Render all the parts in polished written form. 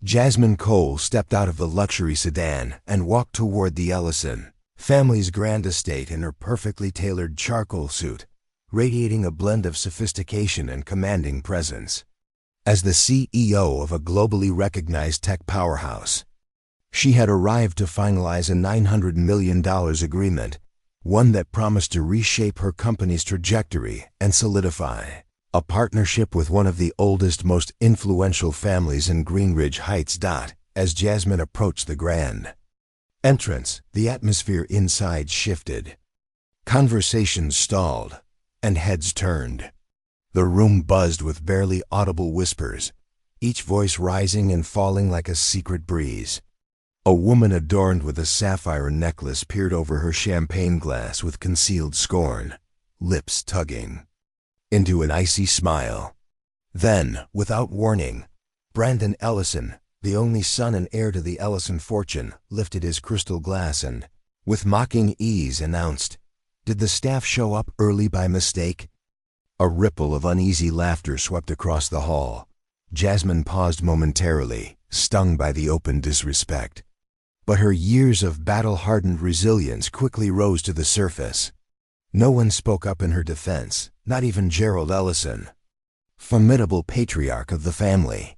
Jasmine Cole stepped out of the luxury sedan and walked toward the Ellison family's grand estate in her perfectly tailored charcoal suit, radiating a blend of sophistication and commanding presence. As the CEO of a globally recognized tech powerhouse, she had arrived to finalize a $900 million agreement, one that promised to reshape her company's trajectory and solidify a partnership with one of the oldest, most influential families in Greenridge Heights. As Jasmine approached the grand entrance, the atmosphere inside shifted. Conversations stalled, and heads turned. The room buzzed with barely audible whispers, each voice rising and falling like a secret breeze. A woman adorned with a sapphire necklace peered over her champagne glass with concealed scorn, lips tugging into an icy smile. Then, without warning, Brandon Ellison, the only son and heir to the Ellison fortune, lifted his crystal glass and, with mocking ease, announced, "Did the staff show up early by mistake?" A ripple of uneasy laughter swept across the hall. Jasmine paused momentarily, stung by the open disrespect. But her years of battle-hardened resilience quickly rose to the surface. No one spoke up in her defense, not even Gerald Ellison, formidable patriarch of the family.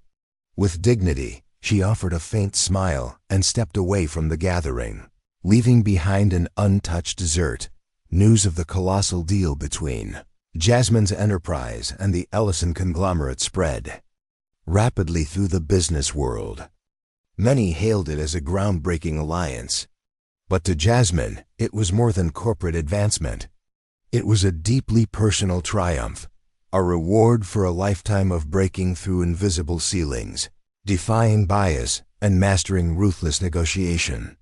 With dignity, she offered a faint smile and stepped away from the gathering, leaving behind an untouched dessert. News of the colossal deal between Jasmine's enterprise and the Ellison conglomerate spread rapidly through the business world. Many hailed it as a groundbreaking alliance, but to Jasmine, it was more than corporate advancement. It was a deeply personal triumph, a reward for a lifetime of breaking through invisible ceilings, defying bias, and mastering ruthless negotiation.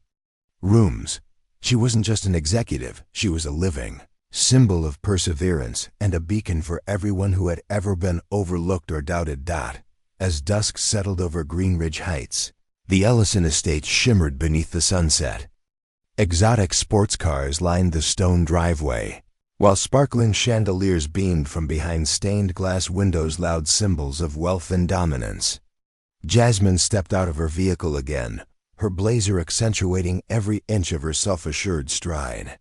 Rooms. She wasn't just an executive, she was a living symbol of perseverance and a beacon for everyone who had ever been overlooked or doubted. As dusk settled over Greenridge Heights, the Ellison estate shimmered beneath the sunset. Exotic sports cars lined the stone driveway, while sparkling chandeliers beamed from behind stained glass windows, loud symbols of wealth and dominance. Jasmine stepped out of her vehicle again, her blazer accentuating every inch of her self-assured stride.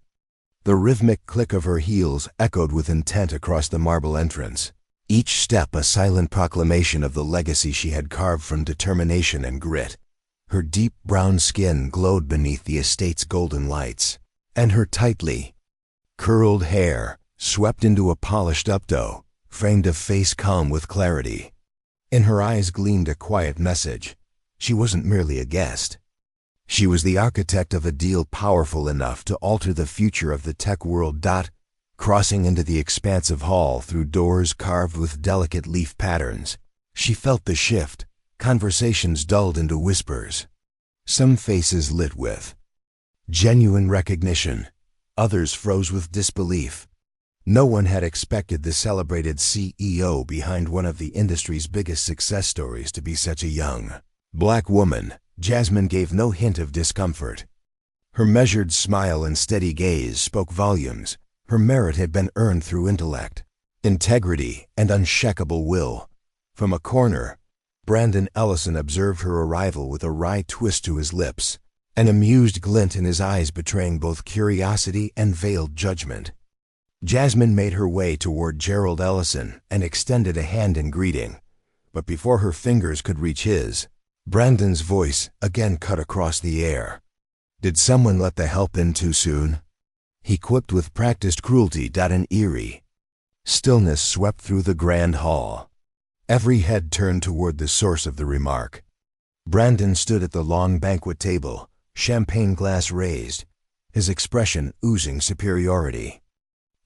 The rhythmic click of her heels echoed with intent across the marble entrance, each step a silent proclamation of the legacy she had carved from determination and grit. Her deep brown skin glowed beneath the estate's golden lights, and her tightly curled hair, swept into a polished updo, framed a face calm with clarity. In her eyes gleamed a quiet message. She wasn't merely a guest. She was the architect of a deal powerful enough to alter the future of the tech world. Crossing into the expansive hall through doors carved with delicate leaf patterns, she felt the shift. Conversations dulled into whispers. Some faces lit with genuine recognition. Others froze with disbelief. No one had expected the celebrated CEO behind one of the industry's biggest success stories to be such a young black woman. Jasmine gave no hint of discomfort. Her measured smile and steady gaze spoke volumes. Her merit had been earned through intellect, integrity, and unshakable will. From a corner, Brandon Ellison observed her arrival with a wry twist to his lips, an amused glint in his eyes betraying both curiosity and veiled judgment. Jasmine made her way toward Gerald Ellison and extended a hand in greeting, but before her fingers could reach his, Brandon's voice again cut across the air. "Did someone let the help in too soon?" he quipped with practiced cruelty. An eerie stillness swept through the grand hall. Every head turned toward the source of the remark. Brandon stood at the long banquet table, champagne glass raised, his expression oozing superiority.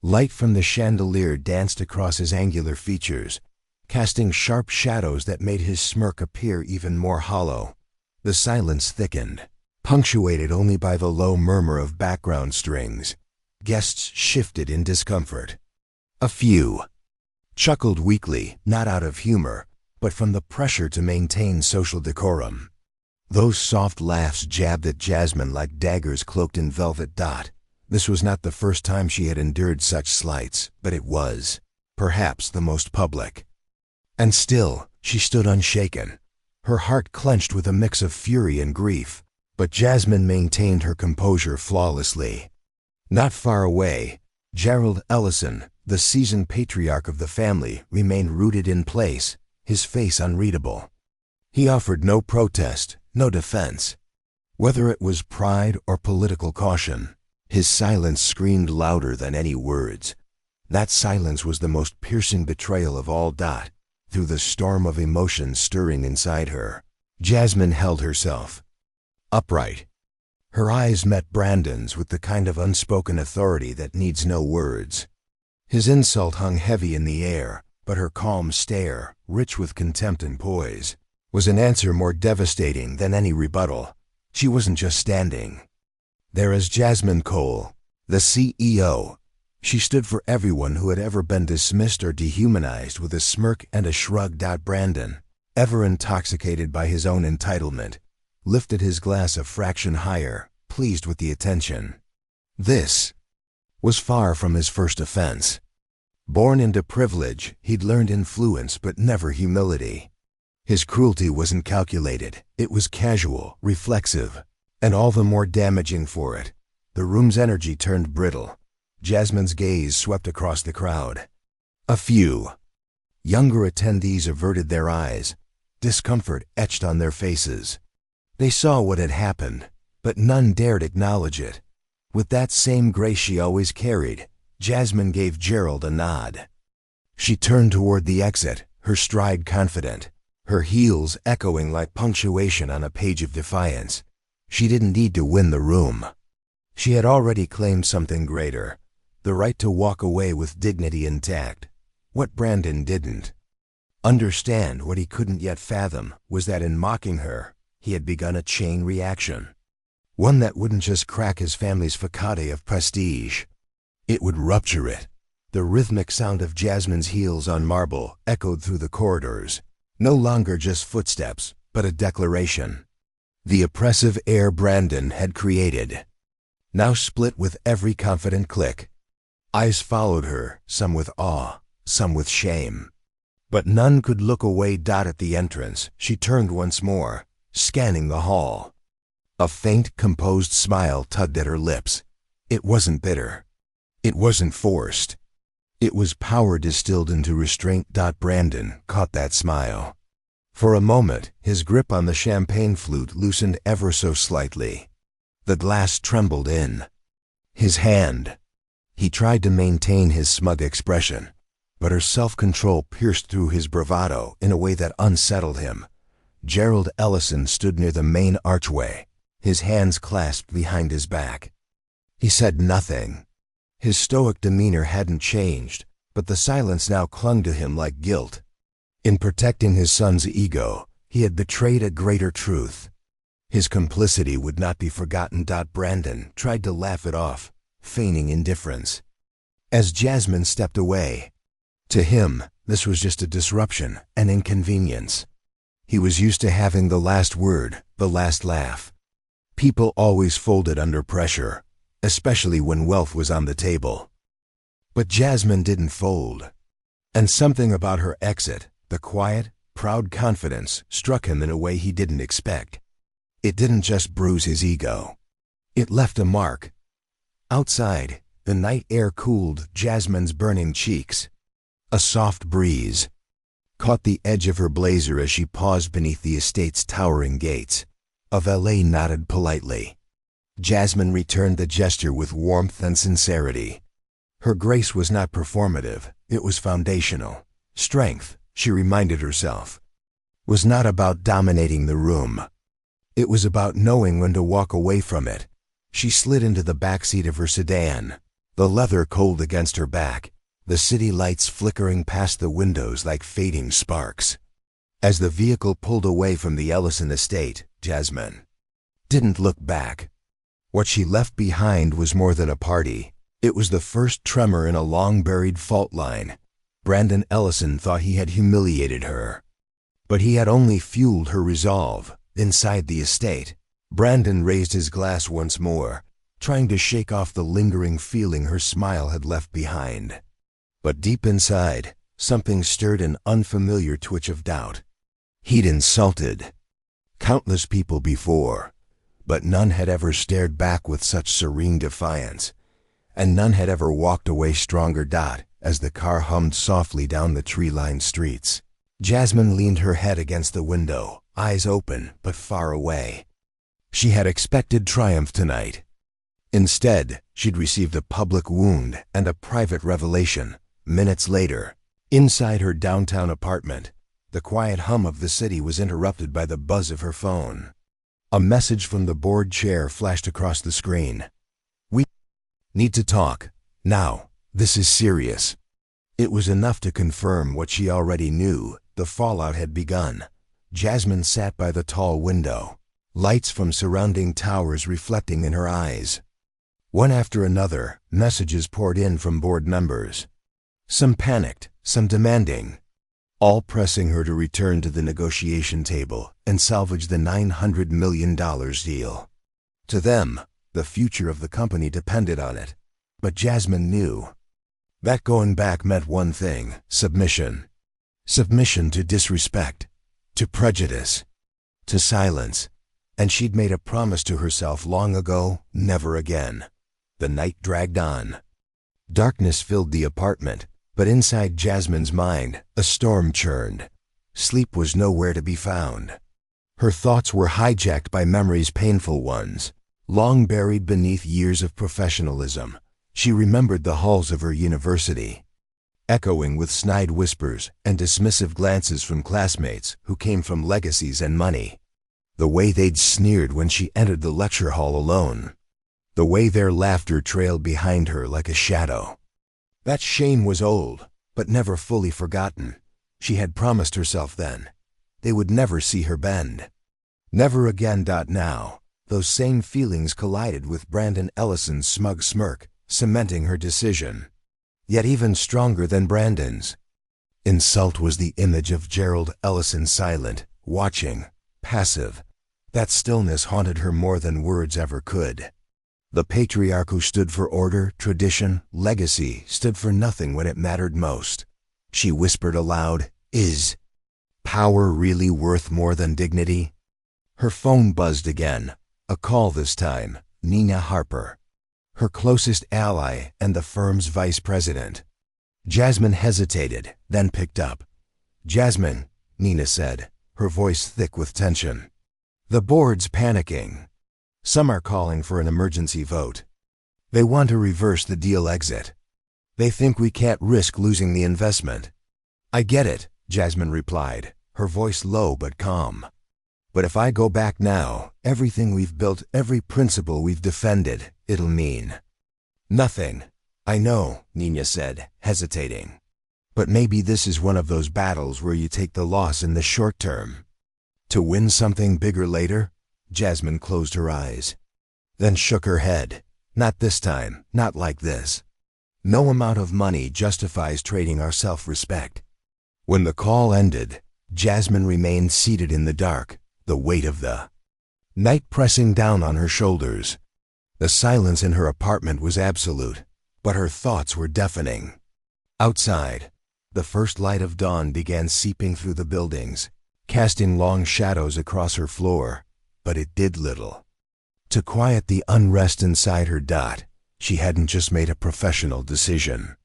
Light from the chandelier danced across his angular features, casting sharp shadows that made his smirk appear even more hollow. The silence thickened, punctuated only by the low murmur of background strings. Guests shifted in discomfort. A few chuckled weakly, not out of humor, but from the pressure to maintain social decorum. Those soft laughs jabbed at Jasmine like daggers cloaked in velvet. This was not the first time she had endured such slights, but it was, perhaps, the most public. And still, she stood unshaken, her heart clenched with a mix of fury and grief, but Jasmine maintained her composure flawlessly. Not far away, Gerald Ellison, the seasoned patriarch of the family, remained rooted in place, his face unreadable. He offered no protest, no defense. Whether it was pride or political caution, his silence screamed louder than any words. That silence was the most piercing betrayal of all. Through the storm of emotions stirring inside her, Jasmine held herself upright. Her eyes met Brandon's with the kind of unspoken authority that needs no words. His insult hung heavy in the air, but her calm stare, rich with contempt and poise, was an answer more devastating than any rebuttal. She wasn't just standing there as Jasmine Cole, the CEO. She stood for everyone who had ever been dismissed or dehumanized with a smirk and a shrug. Brandon, ever intoxicated by his own entitlement, lifted his glass a fraction higher, pleased with the attention. This was far from his first offense. Born into privilege, he'd learned influence but never humility. His cruelty wasn't calculated, it was casual, reflexive, and all the more damaging for it. The room's energy turned brittle. Jasmine's gaze swept across the crowd. A few younger attendees averted their eyes, discomfort etched on their faces. They saw what had happened, but none dared acknowledge it. With that same grace she always carried, Jasmine gave Gerald a nod. She turned toward the exit, her stride confident, her heels echoing like punctuation on a page of defiance. She didn't need to win the room. She had already claimed something greater, the right to walk away with dignity intact. What Brandon didn't understand, what he couldn't yet fathom, was that in mocking her, he had begun a chain reaction. One that wouldn't just crack his family's facade of prestige. It would rupture it. The rhythmic sound of Jasmine's heels on marble echoed through the corridors, no longer just footsteps, but a declaration. The oppressive air Brandon had created now split with every confident click. Eyes followed her, some with awe, some with shame. But none could look away. At the entrance, she turned once more, scanning the hall. A faint, composed smile tugged at her lips. It wasn't bitter. It wasn't forced. It was power distilled into restraint. Brandon caught that smile. For a moment, his grip on the champagne flute loosened ever so slightly. The glass trembled in his hand. He tried to maintain his smug expression, but her self-control pierced through his bravado in a way that unsettled him. Gerald Ellison stood near the main archway, his hands clasped behind his back. He said nothing. His stoic demeanor hadn't changed, but the silence now clung to him like guilt. In protecting his son's ego, he had betrayed a greater truth. His complicity would not be forgotten. Brandon tried to laugh it off, feigning indifference. As Jasmine stepped away, to him, this was just a disruption, an inconvenience. He was used to having the last word, the last laugh. People always folded under pressure, especially when wealth was on the table. But Jasmine didn't fold. And something about her exit, the quiet, proud confidence, struck him in a way he didn't expect. It didn't just bruise his ego. It left a mark. Outside, the night air cooled Jasmine's burning cheeks. A soft breeze caught the edge of her blazer as she paused beneath the estate's towering gates. A valet nodded politely. Jasmine returned the gesture with warmth and sincerity. Her grace was not performative, it was foundational. Strength, she reminded herself, was not about dominating the room. It was about knowing when to walk away from it. She slid into the backseat of her sedan, the leather cold against her back, the city lights flickering past the windows like fading sparks. As the vehicle pulled away from the Ellison estate, Jasmine didn't look back. What she left behind was more than a party. It was the first tremor in a long-buried fault line. Brandon Ellison thought he had humiliated her, but he had only fueled her resolve. Inside the estate, Brandon raised his glass once more, trying to shake off the lingering feeling her smile had left behind. But deep inside, something stirred, an unfamiliar twitch of doubt. He'd insulted Countless people before, but none had ever stared back with such serene defiance, and none had ever walked away stronger. As the car hummed softly down the tree-lined streets, Jasmine leaned her head against the window, eyes open but far away. She had expected triumph tonight. Instead, she'd received a public wound and a private revelation. Minutes later, inside her downtown apartment, the quiet hum of the city was interrupted by the buzz of her phone. A message from the board chair flashed across the screen. "We need to talk. Now. This is serious." It was enough to confirm what she already knew. The fallout had begun. Jasmine sat by the tall window, lights from surrounding towers reflecting in her eyes. One after another, messages poured in from board members. Some panicked, some demanding, all pressing her to return to the negotiation table and salvage the $900 million deal. To them, the future of the company depended on it. But Jasmine knew that going back meant one thing: submission. Submission to disrespect, to prejudice, to silence. And she'd made a promise to herself long ago: never again. The night dragged on. Darkness filled the apartment, but inside Jasmine's mind, a storm churned. Sleep was nowhere to be found. Her thoughts were hijacked by memories, painful ones, long buried beneath years of professionalism. She remembered the halls of her university, echoing with snide whispers and dismissive glances from classmates who came from legacies and money. The way they'd sneered when she entered the lecture hall alone. The way their laughter trailed behind her like a shadow. That shame was old, but never fully forgotten. She had promised herself then they would never see her bend. Never again. Now, those same feelings collided with Brandon Ellison's smug smirk, cementing her decision. Yet even stronger than Brandon's insult was the image of Gerald Ellison, silent, watching, passive. That stillness haunted her more than words ever could. The patriarch who stood for order, tradition, legacy, stood for nothing when it mattered most. She whispered aloud, "Is power really worth more than dignity?" Her phone buzzed again. A call this time. Nina Harper, her closest ally and the firm's vice president. Jasmine hesitated, then picked up. "Jasmine," Nina said, her voice thick with tension. "The board's panicking. Some are calling for an emergency vote. They want to reverse the deal exit. They think we can't risk losing the investment." "I get it," Jasmine replied, her voice low but calm. "But if I go back now, everything we've built, every principle we've defended, it'll mean nothing." "I know," Nina said, hesitating. "But maybe this is one of those battles where you take the loss in the short term, to win something bigger later." Jasmine closed her eyes, then shook her head. "Not this time, not like this. No amount of money justifies trading our self-respect." When the call ended, Jasmine remained seated in the dark, the weight of the night pressing down on her shoulders. The silence in her apartment was absolute, but her thoughts were deafening. Outside, the first light of dawn began seeping through the buildings, casting long shadows across her floor. But it did little to quiet the unrest inside her. She hadn't just made a professional decision.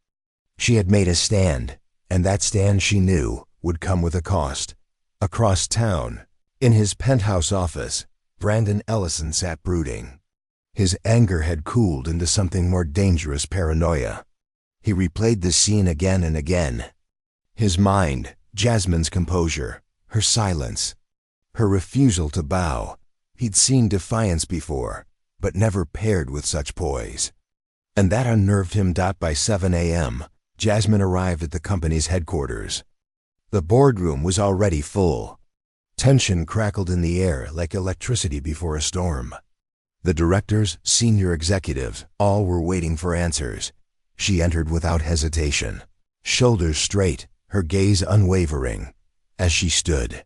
She had made a stand, and that stand, she knew, would come with a cost. Across town, in his penthouse office, Brandon Ellison sat brooding. His anger had cooled into something more dangerous: paranoia. He replayed the scene again and again. His mind, Jasmine's composure, her silence, her refusal to bow. He'd seen defiance before, but never paired with such poise. And that unnerved him. By 7 a.m., Jasmine arrived at the company's headquarters. The boardroom was already full. Tension crackled in the air like electricity before a storm. The directors, senior executives, all were waiting for answers. She entered without hesitation, shoulders straight, her gaze unwavering. As she stood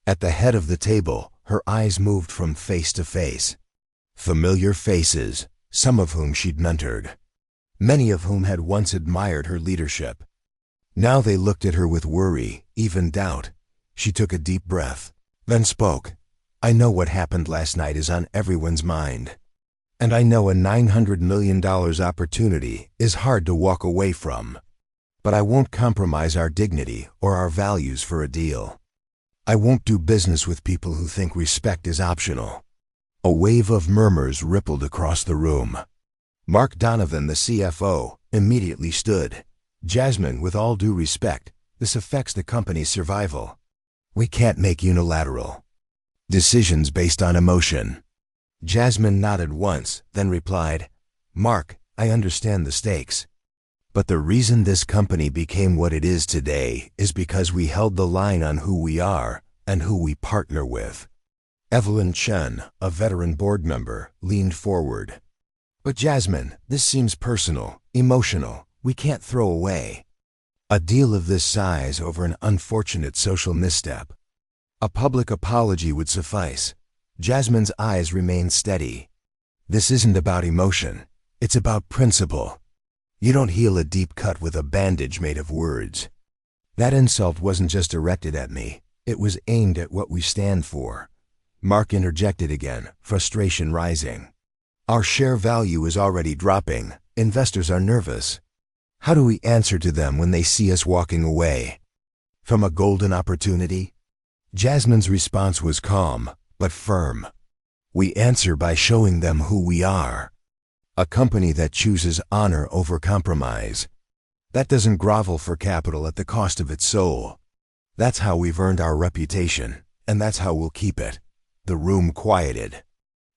at the head of the table, her eyes moved from face to face. Familiar faces, some of whom she'd mentored, many of whom had once admired her leadership. Now they looked at her with worry, even doubt. She took a deep breath, then spoke. I know what happened last night is on everyone's mind. And I know a $900 million opportunity is hard to walk away from. But I won't compromise our dignity or our values for a deal. I won't do business with people who think respect is optional." A wave of murmurs rippled across the room. Mark Donovan, the CFO, immediately stood. "Jasmine, with all due respect, this affects the company's survival. We can't make unilateral decisions based on emotion." Jasmine nodded once, then replied, "Mark, I understand the stakes. But the reason this company became what it is today is because we held the line on who we are and who we partner with." Evelyn Chen, a veteran board member, leaned forward. "But Jasmine, this seems personal, emotional. We can't throw away a deal of this size over an unfortunate social misstep. A public apology would suffice." Jasmine's eyes remained steady. "This isn't about emotion. It's about principle. You don't heal a deep cut with a bandage made of words." That insult wasn't just directed at me. It was aimed at what we stand for. Mark interjected again, frustration rising. "Our share value is already dropping. Investors are nervous. How do we answer to them when they see us walking away from a golden opportunity?" Jasmine's response was calm, but firm. "We answer by showing them who we are. A company that chooses honor over compromise. That doesn't grovel for capital at the cost of its soul. That's how we've earned our reputation, and that's how we'll keep it." The room quieted.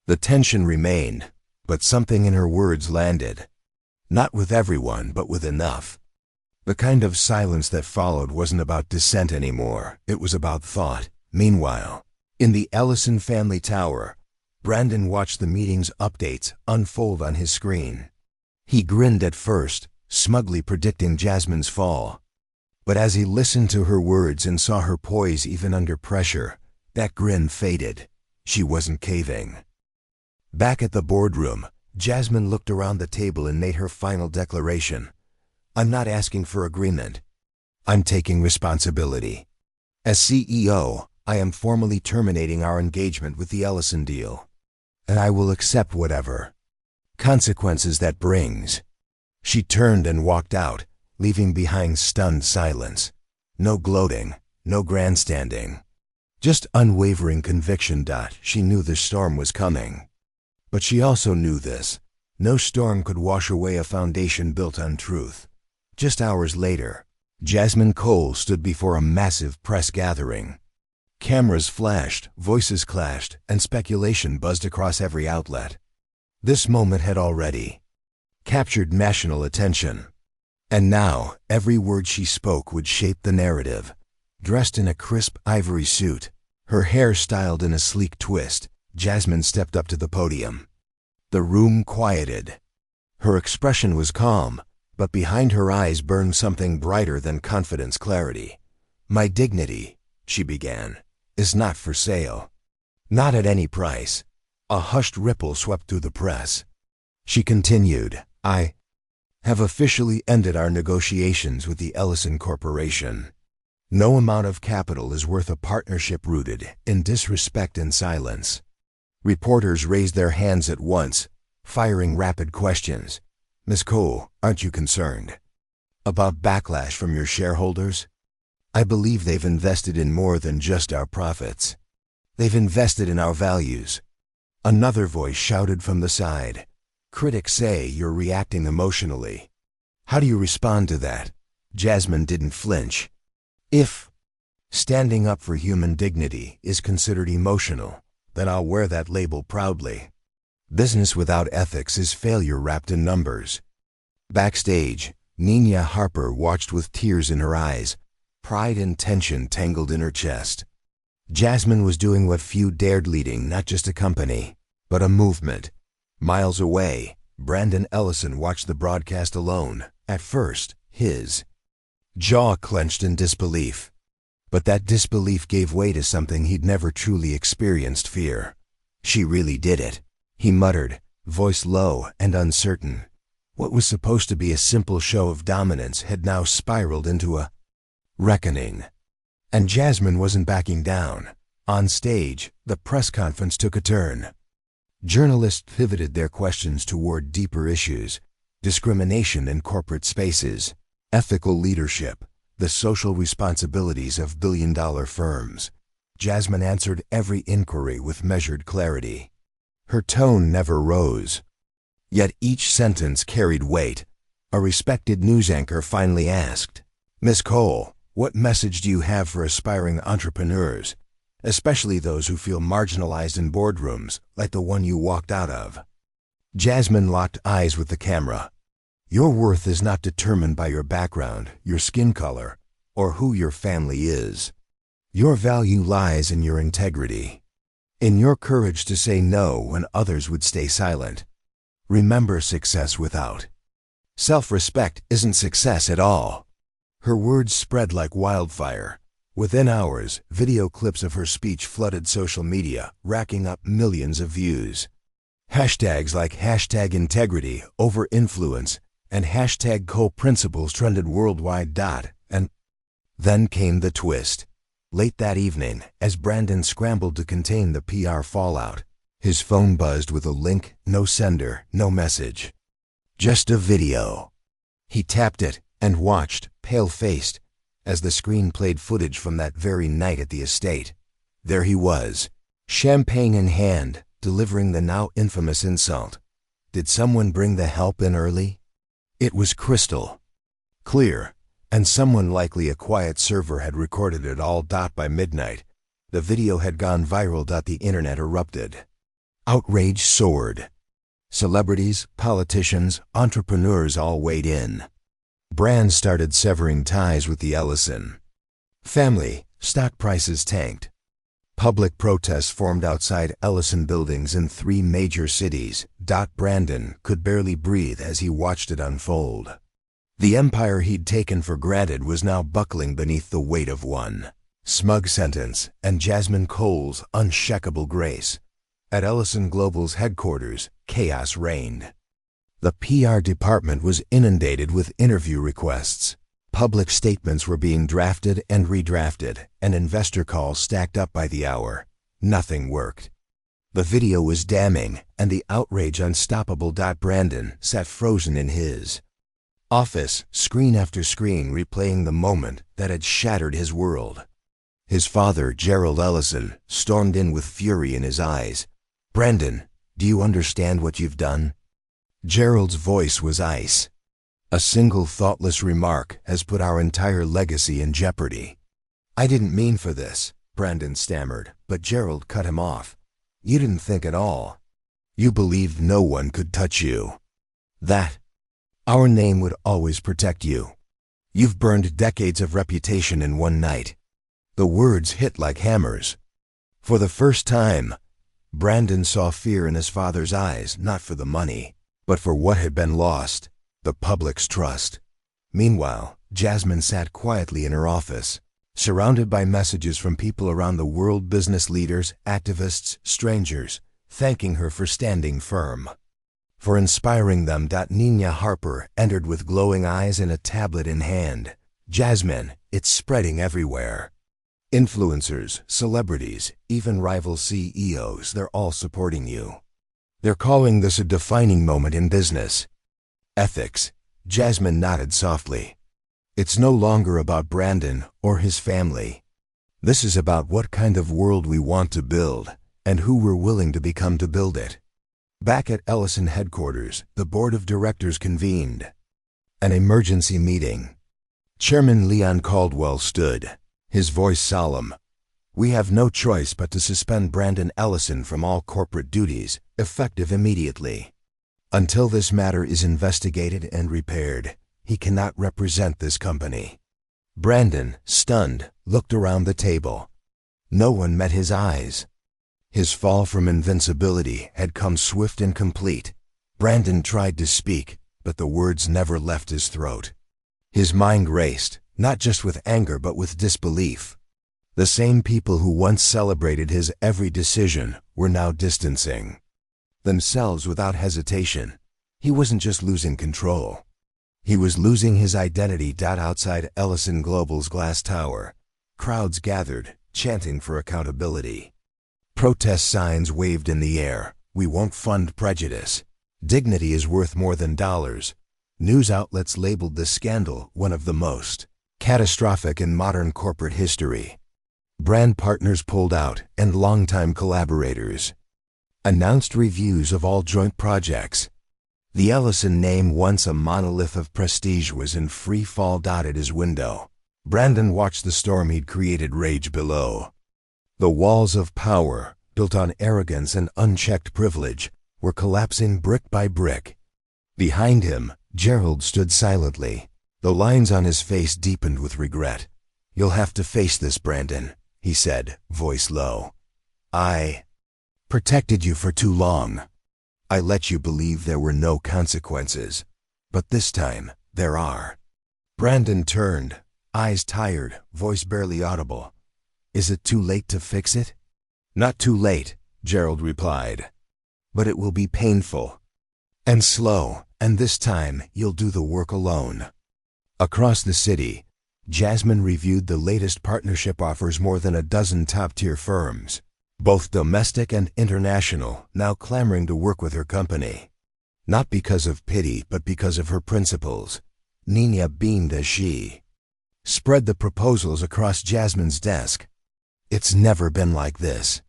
The tension remained, but something in her words landed. Not with everyone, but with enough. The kind of silence that followed wasn't about dissent anymore. It was about thought. Meanwhile, in the Ellison family tower, Brandon watched the meeting's updates unfold on his screen. He grinned at first, smugly predicting Jasmine's fall. But as he listened to her words and saw her poise even under pressure, that grin faded. She wasn't caving. Back at the boardroom, Jasmine looked around the table and made her final declaration. "I'm not asking for agreement. I'm taking responsibility. As CEO, I am formally terminating our engagement with the Ellison deal. And I will accept whatever consequences that brings." She turned and walked out, leaving behind stunned silence. No gloating, no grandstanding. Just unwavering conviction. She knew the storm was coming. But she also knew this. No storm could wash away a foundation built on truth. Just hours later, Jasmine Cole stood before a massive press gathering. Cameras flashed, voices clashed, and speculation buzzed across every outlet. This moment had already captured national attention. And now, every word she spoke would shape the narrative. Dressed in a crisp ivory suit, her hair styled in a sleek twist, Jasmine stepped up to the podium. The room quieted. Her expression was calm, but behind her eyes burned something brighter than confidence clarity. "My dignity," she began, "is not for sale. Not at any price." A hushed ripple swept through the press. She continued, "I have officially ended our negotiations with the Ellison Corporation. No amount of capital is worth a partnership rooted in disrespect and silence." Reporters raised their hands at once, firing rapid questions. "Ms. Cole, aren't you concerned about backlash from your shareholders? I believe they've invested in more than just our profits. They've invested in our values." Another voice shouted from the side. "Critics say you're reacting emotionally. How do you respond to that?" Jasmine didn't flinch. "If standing up for human dignity is considered emotional, then I'll wear that label proudly. Business without ethics is failure wrapped in numbers." Backstage, Nina Harper watched with tears in her eyes, pride and tension tangled in her chest. Jasmine was doing what few dared, leading not just a company, but a movement. Miles away, Brandon Ellison watched the broadcast alone. At first, his jaw clenched in disbelief. But that disbelief gave way to something he'd never truly experienced: fear. "She really did it," he muttered, voice low and uncertain. What was supposed to be a simple show of dominance had now spiraled into a reckoning. And Jasmine wasn't backing down. On stage, the press conference took a turn. Journalists pivoted their questions toward deeper issues: discrimination in corporate spaces, ethical leadership, the social responsibilities of billion-dollar firms. Jasmine answered every inquiry with measured clarity. Her tone never rose. Yet each sentence carried weight. A respected news anchor finally asked, "Miss Cole, what message do you have for aspiring entrepreneurs, especially those who feel marginalized in boardrooms like the one you walked out of?" Jasmine locked eyes with the camera. "Your worth is not determined by your background, your skin color, or who your family is. Your value lies in your integrity, in your courage to say no when others would stay silent. Remember, success without self-respect isn't success at all." Her words spread like wildfire. Within hours, video clips of her speech flooded social media, racking up millions of views. Hashtags like #integrity over influence and #co-principles trended worldwide. And then came the twist. Late that evening, as Brandon scrambled to contain the PR fallout, his phone buzzed with a link, no sender, no message. Just a video. He tapped it and watched, pale-faced, as the screen played footage from that very night at the estate. There he was, champagne in hand, delivering the now infamous insult. Did someone bring the help in early? It was crystal clear, and someone, likely a quiet server, had recorded it all. By midnight, the video had gone viral. The internet erupted. Outrage soared. Celebrities, politicians, entrepreneurs all weighed in. Brands started severing ties with the Ellison family. Stock prices tanked. Public protests formed outside Ellison buildings in 3 major cities. Brandon could barely breathe as he watched it unfold. The empire he'd taken for granted was now buckling beneath the weight of one smug sentence and Jasmine Cole's unshakable grace. At Ellison Global's headquarters, chaos reigned. The PR department was inundated with interview requests. Public statements were being drafted and redrafted, and investor calls stacked up by the hour. Nothing worked. The video was damning, and the outrage unstoppable. Brandon sat frozen in his office, screen after screen replaying the moment that had shattered his world. His father, Gerald Ellison, stormed in with fury in his eyes. "Brandon, do you understand what you've done?" Gerald's voice was ice. "A single thoughtless remark has put our entire legacy in jeopardy." "I didn't mean for this," Brandon stammered, but Gerald cut him off. "You didn't think at all. You believed no one could touch you. That our name would always protect you. You've burned decades of reputation in one night." The words hit like hammers. For the first time, Brandon saw fear in his father's eyes, not for the money, but for what had been lost: the public's trust. Meanwhile, Jasmine sat quietly in her office, surrounded by messages from people around the world: business leaders, activists, strangers, thanking her for standing firm, for inspiring them. Nina Harper entered with glowing eyes and a tablet in hand. "Jasmine, it's spreading everywhere. Influencers, celebrities, even rival CEOs, they're all supporting you. They're calling this a defining moment in business ethics." Jasmine nodded softly. "It's no longer about Brandon or his family. This is about what kind of world we want to build and who we're willing to become to build it." Back at Ellison headquarters, the board of directors convened. An emergency meeting. Chairman Leon Caldwell stood, his voice solemn. "We have no choice but to suspend Brandon Ellison from all corporate duties, effective immediately. Until this matter is investigated and repaired, he cannot represent this company." Brandon, stunned, looked around the table. No one met his eyes. His fall from invincibility had come swift and complete. Brandon tried to speak, but the words never left his throat. His mind raced, not just with anger but with disbelief. The same people who once celebrated his every decision were now distancing themselves without hesitation. He wasn't just losing control. He was losing his identity. Outside Ellison Global's glass tower, crowds gathered, chanting for accountability. Protest signs waved in the air. We won't fund prejudice. Dignity is worth more than dollars. News outlets labeled the scandal one of the most catastrophic in modern corporate history. Brand partners pulled out, and longtime collaborators announced reviews of all joint projects. The Ellison name, once a monolith of prestige, was in free fall at his window. Brandon watched the storm he'd created rage below. The walls of power, built on arrogance and unchecked privilege, were collapsing brick by brick. Behind him, Gerald stood silently. The lines on his face deepened with regret. "You'll have to face this, Brandon," he said, voice low. "I protected you for too long. I let you believe there were no consequences. But this time, there are." Brandon turned, eyes tired, voice barely audible. "Is it too late to fix it?" "Not too late," Gerald replied. "But it will be painful and slow, and this time you'll do the work alone." Across the city, Jasmine reviewed the latest partnership offers. More than a dozen top-tier firms, both domestic and international, now clamoring to work with her company. Not because of pity, but because of her principles. Nina beamed as she spread the proposals across Jasmine's desk. "It's never been like this.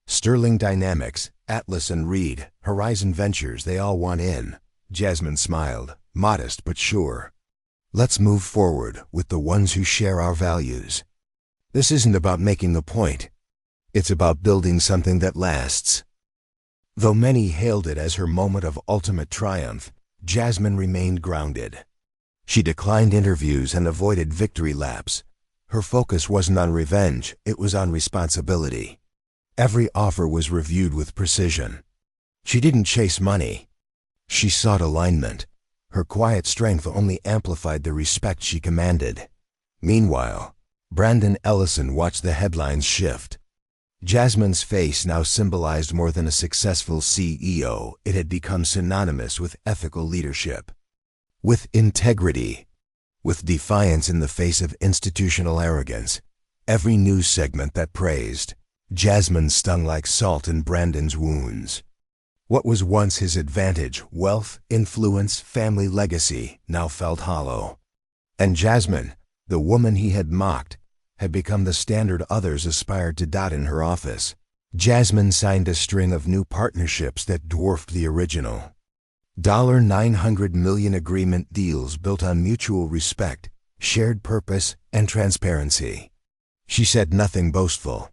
Sterling Dynamics, Atlas and Reed, Horizon Ventures, they all want in." Jasmine smiled, modest but sure. "Let's move forward with the ones who share our values. This isn't about making a point. It's about building something that lasts." Though many hailed it as her moment of ultimate triumph, Jasmine remained grounded. She declined interviews and avoided victory laps. Her focus wasn't on revenge, it was on responsibility. Every offer was reviewed with precision. She didn't chase money. She sought alignment. Her quiet strength only amplified the respect she commanded. Meanwhile, Brandon Ellison watched the headlines shift. Jasmine's face now symbolized more than a successful CEO. It had become synonymous with ethical leadership, with integrity, with defiance in the face of institutional arrogance. Every news segment that praised Jasmine stung like salt in Brandon's wounds. What was once his advantage, wealth, influence, family legacy, now felt hollow. And Jasmine, the woman he had mocked, had become the standard others aspired to dot in her office. Jasmine signed a string of new partnerships that dwarfed the original. $900 million agreement deals built on mutual respect, shared purpose, and transparency. She said nothing boastful.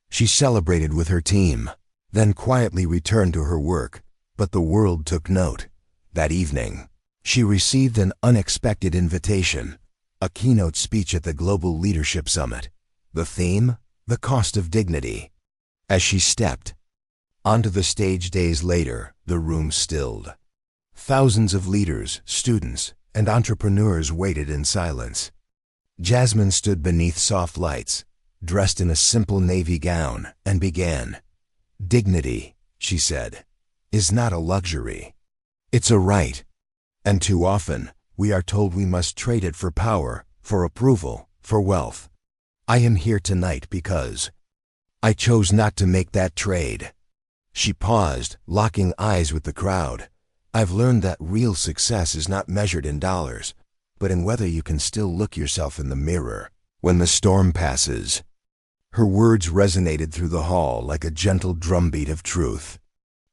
She celebrated with her team, then quietly returned to her work. But the world took note. That evening, she received an unexpected invitation, a keynote speech at the Global Leadership Summit. The theme? The cost of dignity. As she stepped onto the stage days later, the room stilled. Thousands of leaders, students, and entrepreneurs waited in silence. Jasmine stood beneath soft lights, dressed in a simple navy gown, and began. "Dignity," she said, "is not a luxury. It's a right. And too often, we are told we must trade it for power, for approval, for wealth. I am here tonight because I chose not to make that trade." She paused, locking eyes with the crowd. "I've learned that real success is not measured in dollars, but in whether you can still look yourself in the mirror when the storm passes." Her words resonated through the hall like a gentle drumbeat of truth.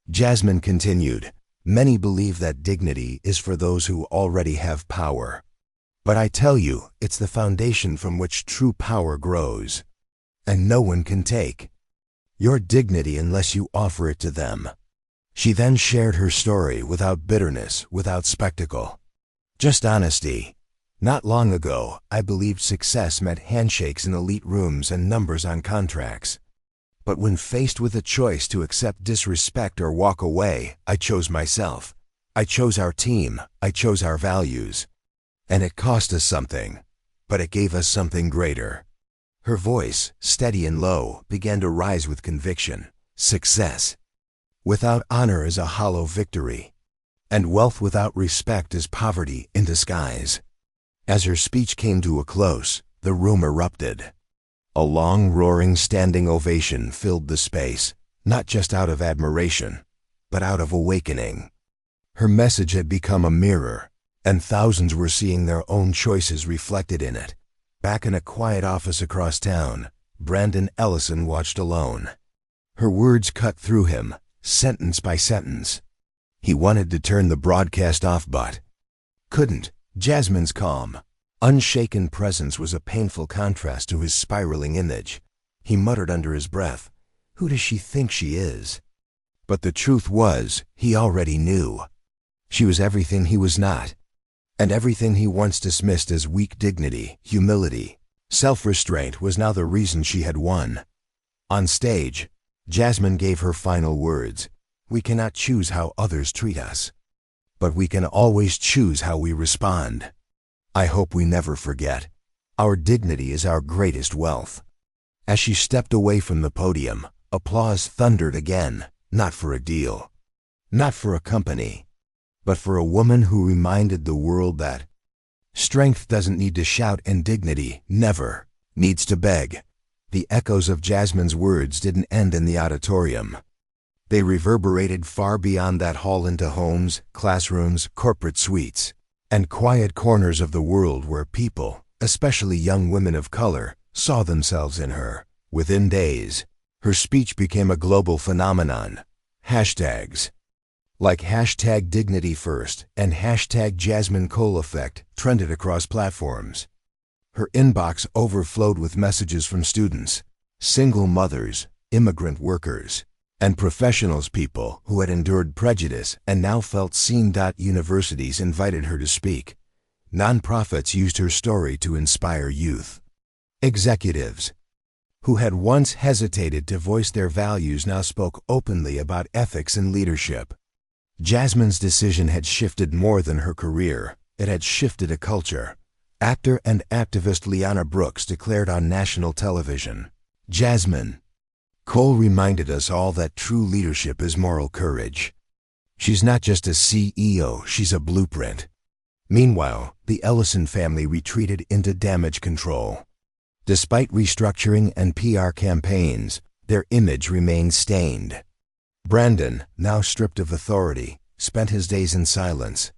Jasmine continued, "Many believe that dignity is for those who already have power. But I tell you, it's the foundation from which true power grows. And no one can take your dignity unless you offer it to them." She then shared her story without bitterness, without spectacle. Just honesty. "Not long ago, I believed success meant handshakes in elite rooms and numbers on contracts. But when faced with a choice to accept disrespect or walk away, I chose myself. I chose our team. I chose our values. And it cost us something, but it gave us something greater." Her voice, steady and low, began to rise with conviction. "Success without honor is a hollow victory, and wealth without respect is poverty in disguise." As her speech came to a close, the room erupted. A long, roaring standing ovation filled the space, not just out of admiration, but out of awakening. Her message had become a mirror, and thousands were seeing their own choices reflected in it. Back in a quiet office across town, Brandon Ellison watched alone. Her words cut through him, sentence by sentence. He wanted to turn the broadcast off but couldn't. Jasmine's calm, unshaken presence was a painful contrast to his spiraling image. He muttered under his breath, "Who does she think she is?" But the truth was, he already knew. She was everything he was not, and everything he once dismissed as weak dignity, humility, self-restraint was now the reason she had won. On stage, Jasmine gave her final words. "We cannot choose how others treat us, but we can always choose how we respond. I hope we never forget. Our dignity is our greatest wealth." As she stepped away from the podium, applause thundered again, not for a deal, not for a company, but for a woman who reminded the world that strength doesn't need to shout and dignity never needs to beg. The echoes of Jasmine's words didn't end in the auditorium. They reverberated far beyond that hall into homes, classrooms, corporate suites, and quiet corners of the world where people, especially young women of color, saw themselves in her. Within days, her speech became a global phenomenon. Hashtags like hashtag Dignity First and hashtag Jasmine Cole Effect trended across platforms. Her inbox overflowed with messages from students, single mothers, immigrant workers, and professionals, people who had endured prejudice and now felt seen. Universities invited her to speak. Nonprofits used her story to inspire youth. Executives who had once hesitated to voice their values now spoke openly about ethics and leadership. Jasmine's decision had shifted more than her career. It had shifted a culture. Actor and activist Liana Brooks declared on national television, "Jasmine Cole reminded us all that true leadership is moral courage. She's not just a CEO, she's a blueprint." Meanwhile, the Ellison family retreated into damage control. Despite restructuring and PR campaigns, their image remained stained. Brandon, now stripped of authority, spent his days in silence,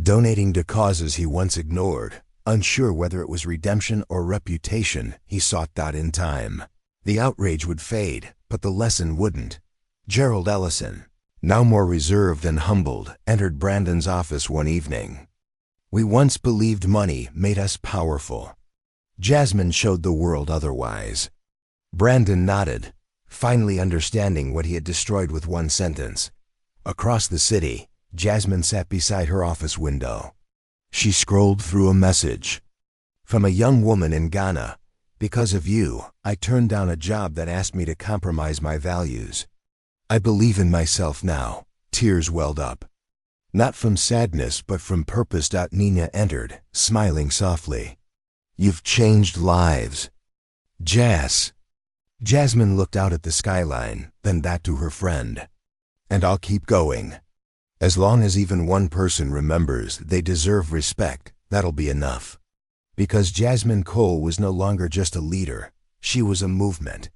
donating to causes he once ignored. Unsure whether it was redemption or reputation he sought. In time, the outrage would fade, but the lesson wouldn't. Gerald Ellison, now more reserved and humbled, entered Brandon's office one evening. "We once believed money made us powerful. Jasmine showed the world otherwise." Brandon nodded, finally understanding what he had destroyed with one sentence. Across the city, Jasmine sat beside her office window. She scrolled through a message from a young woman in Ghana. "Because of you, I turned down a job that asked me to compromise my values. I believe in myself now." Tears welled up, not from sadness but from purpose. Nina entered, smiling softly. "You've changed lives, Jas." Jasmine looked out at the skyline, then back to her friend. "And I'll keep going. As long as even one person remembers they deserve respect, that'll be enough." Because Jasmine Cole was no longer just a leader, she was a movement.